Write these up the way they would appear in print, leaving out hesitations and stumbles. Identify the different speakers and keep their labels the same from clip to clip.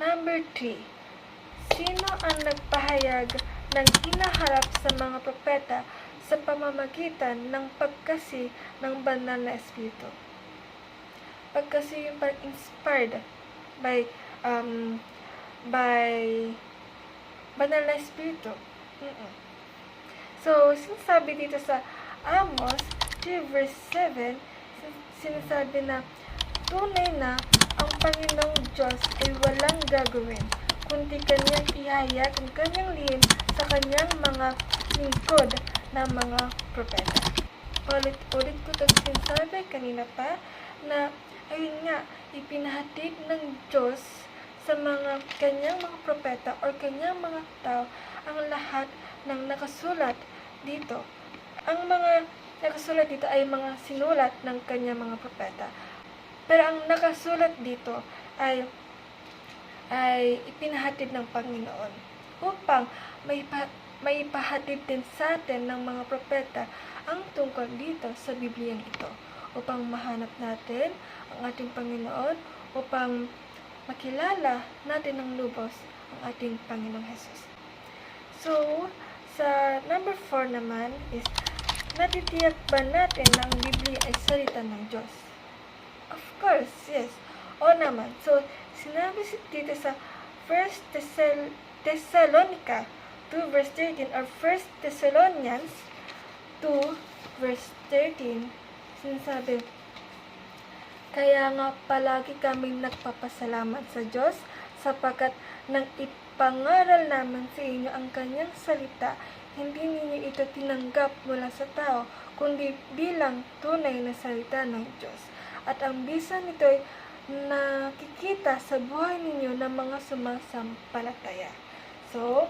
Speaker 1: Number 3. Sino ang nagpahayag ng hinaharap sa mga propeta sa pamamagitan ng pagkasi ng banal na espiritu? Pagkasi yung parang inspired by banal na espiritu. So, sinasabi dito sa Amos 3 verse 7, sinasabi na tunay na ang Panginoong Diyos ay walang gagawin, kundi kanyang ihayag ang kanyang lihim sa kanyang mga lingkod na mga propeta. Ulit ko itong sinasabi kanina pa na ayun nga, ipinahatid ng Diyos sa mga kanyang mga propeta o kanyang mga tao ang lahat ng nakasulat dito. Ang mga nakasulat dito ay mga sinulat ng kanyang mga propeta. Pero ang nakasulat dito ay ipinahatid ng Panginoon upang may ipahatid din sa atin ng mga propeta ang tungkol dito sa Bibliang ito, upang mahanap natin ang ating Panginoon, upang makilala natin ng lubos ang ating Panginoong Jesus. So, sa number 4 naman is, natitiyak ba natin na ang Biblia ay salita ng Diyos? Of course, yes. O naman. So, sinabi dito sa 1 Thessalonica 2 verse 13 or 1 Thessalonians 2 verse 13, sinasabi, kaya nga palagi kaming nagpapasalamat sa Diyos sapagkat nang ipangaral naman sa inyo ang kanyang salita, hindi ninyo ito tinanggap mula sa tao, kundi bilang tunay na salita ng Diyos. At ang bisa nito ay nakikita sa buhay ninyo ng mga sumasampalataya. So,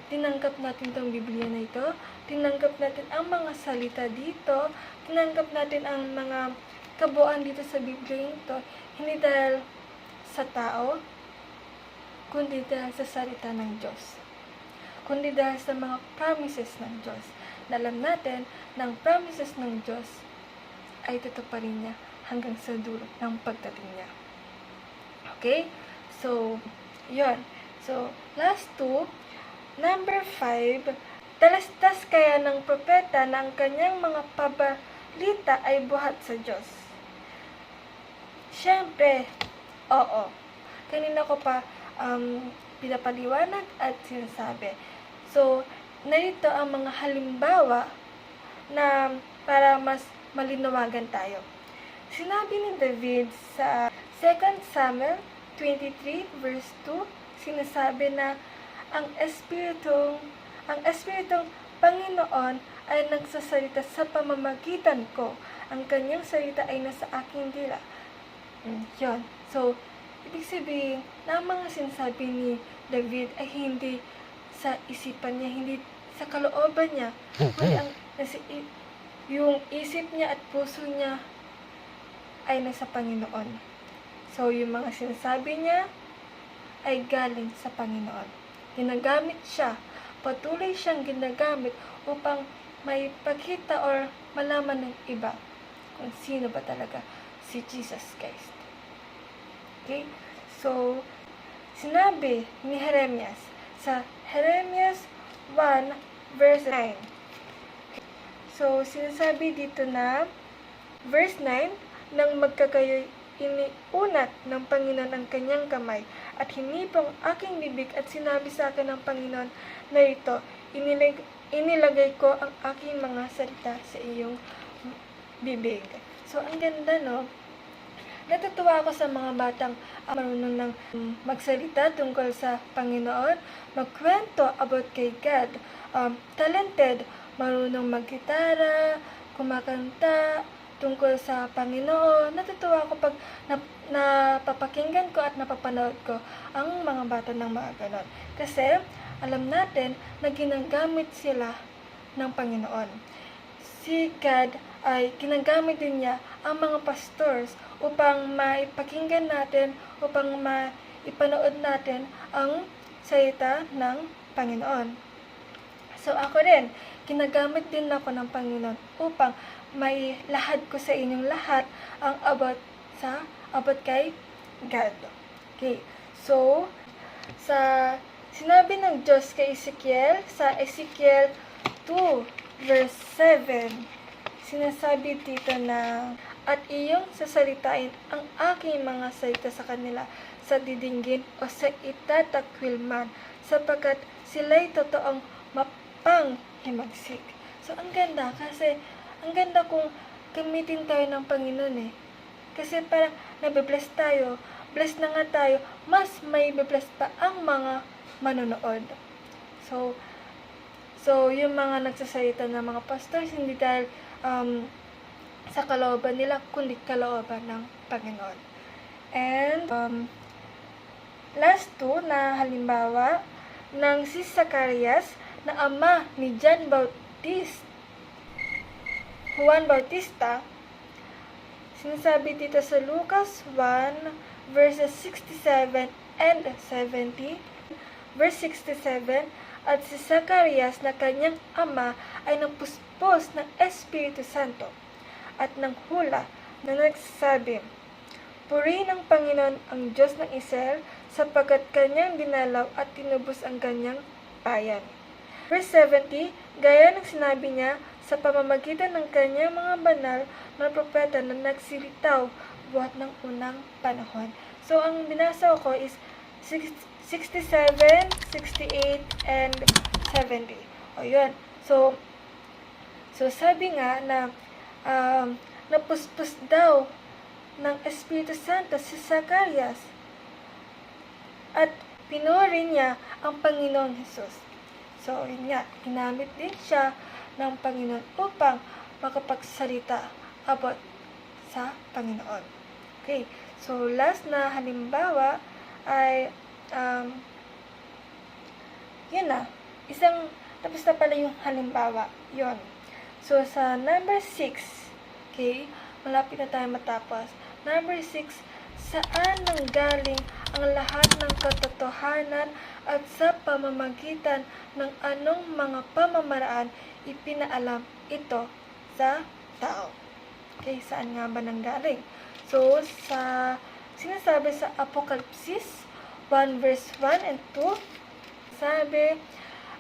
Speaker 1: tinanggap natin itong Biblia na ito, tinanggap natin ang mga salita dito, tinanggap natin ang mga kabuuan dito sa Biblia ito, hindi dahil sa tao, kundi dahil sa salita ng Diyos. Kundi dahil sa mga promises ng Diyos. Alam natin na ang promises ng Diyos ay tutuparin niya hanggang sa dulo ng pagdating niya. Okay? So, yun. So, last two. Number 5, talastas kaya ng propeta na ang kanyang mga pabalita ay buhat sa Diyos? Siyempre, oo. Kanina ko pa pinapaliwanag at sinasabi. So, narito ang mga halimbawa na para mas malinawagan tayo. Sinabi ni David sa 2 Samuel 23 verse 2, sinasabi na ang Espiritong Panginoon ay nagsasalita sa pamamagitan ko. Ang kanyang salita ay nasa aking dila. Yun. So, ibig sabihin na ang mga sinasabi ni David ay hindi sa isipan niya, hindi sa kalooban niya, kundi yung isip niya at puso niya ay nasa Panginoon. So, yung mga sinasabi niya ay galing sa Panginoon. Ginagamit siya, patuloy siyang ginagamit upang may pagkita or malaman ng iba kung sino ba talaga si Jesus Christ. Okay? So, sinabi ni Jeremias sa Jeremias 1 verse 9. So, sinasabi dito na verse 9, nang magkakayo'y iniunat ng Panginoon ang kanyang kamay at hinipong aking bibig at sinabi sa akin ng Panginoon na ito, inilagay ko ang aking mga salita sa iyong bibig. So, ang ganda, no? Natutuwa ako sa mga batang marunong ng magsalita tungkol sa Panginoon, magkwento about kay God, talented, marunong maggitara, kumakanta tungkol sa Panginoon. Natutuwa ako pag napapakinggan ko at napapanood ko ang mga bata ng mga ganon. Kasi alam natin na ginagamit sila ng Panginoon. Si God ay ginagamit din niya ang mga pastors upang maipakinggan natin, upang maipanood natin ang salita ng Panginoon. So ako rin, ginagamit din ako ng Panginoon upang may lahad ko sa inyong lahat ang about kay God. Okay. So, sa sinabi ng Diyos kay Ezekiel, sa Ezekiel 2 verse 7, sinasabi dito na, at iyong sasalitain ang aking mga salita sa kanila sa didinggin o sa itatakwil man, sapagkat sila'y totoong mapanghimagsik. So, ang ganda kasi, ang ganda kung gamitin tayo ng Panginoon eh. Kasi parang nabibless tayo, blessed na nga tayo, mas may bibless pa ang mga manonood. So yung mga nagsasalita ng mga pastors, hindi dahil sa kalooban nila, kundi kalooban ng Panginoon. And last two na halimbawa ng si Zacarias na ama ni Juan Bautista, sinasabi dito sa Lucas 1 verses 67 and 70. Verse 67, at si Zacarias na kanyang ama ay nagpuspos ng Espiritu Santo at ng hula na nagsasabi, purihin ng Panginoon ang Diyos ng Israel, sapagkat kanyang dinalaw at tinubos ang kanyang bayan. Verse 70, gaya ng sinabi niya sa pamamagitan ng kanyang mga banal na propeta na nagsilitaw buhat ng unang panahon. So, ang binasa ko is 67, 68, and 70. O, yun. So sabi nga na napuspos daw ng Espiritu Santo si Zacarias at pinuri niya ang Panginoong Jesus. So, yun nga, ginamit din siya ng Panginoon upang makapagsalita about sa Panginoon. Okay, so last na halimbawa ay yun na, tapos na pala yung halimbawa, yun. So, sa number 6, okay, malapit na tayo matapos. Number 6, saan nanggaling ang lahat ng katotohanan at sa pamamagitan ng anong mga pamamaraan ipinaalam ito sa tao. Okay, saan nga ba nanggaling? So, sinasabi sa Apokalipsis 1 verse 1 and 2, sabi,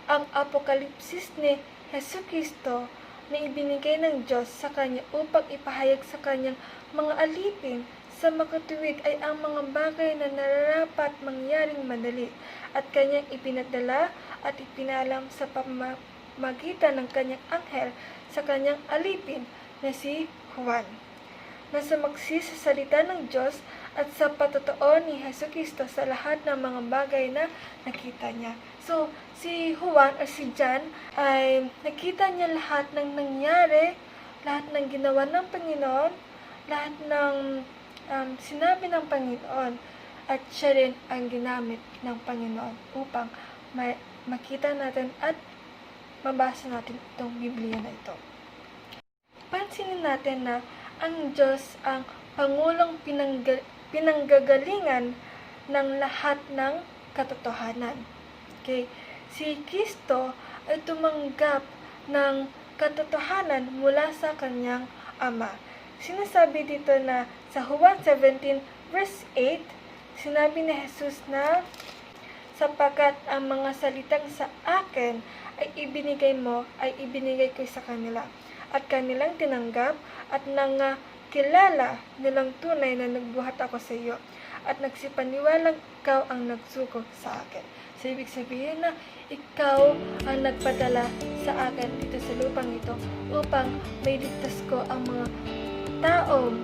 Speaker 1: ang apokalipsis ni Jesucristo na ibinigay ng Diyos sa Kanya upang ipahayag sa Kanyang mga alipin sa makatuwid ay ang mga bagay na nararapat mangyaring madali at Kanyang ipinadala at ipinalam sa pamamagitan ng Kanyang anghel sa Kanyang alipin na si Juan, na sumaksi sa salita ng Diyos at sa patotoo ni Jesucristo sa lahat ng mga bagay na nakita niya. So, si Juan o si John ay nakita niya lahat ng nangyari, lahat ng ginawa ng Panginoon, lahat ng sinabi ng Panginoon, at siya rin ang ginamit ng Panginoon upang makita natin at mabasa natin itong Biblia na ito. Pansinin natin na ang Diyos ang Pangulong pinanggagalingan ng lahat ng katotohanan. Okay? Si Kristo ay tumanggap ng katotohanan mula sa kanyang Ama. Sinasabi dito na sa Juan 17 verse 8, sinabi ni Jesus na, sapagkat ang mga salitang sa akin ay ibinigay mo, ay ibinigay ko sa kanila, at kanilang tinanggap at kilala nilang tunay na nagbuhat ako sa iyo at nagsipaniwalang ikaw ang nagsuko sa akin. So, ibig sabihin na ikaw ang nagpadala sa akin dito sa lupang ito upang may ligtas ko ang mga taong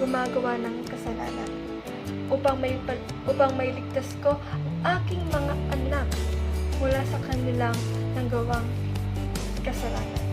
Speaker 1: gumagawa ng kasalanan. Upang may ligtas ko ang aking mga anak mula sa kanilang nanggawang kasalanan.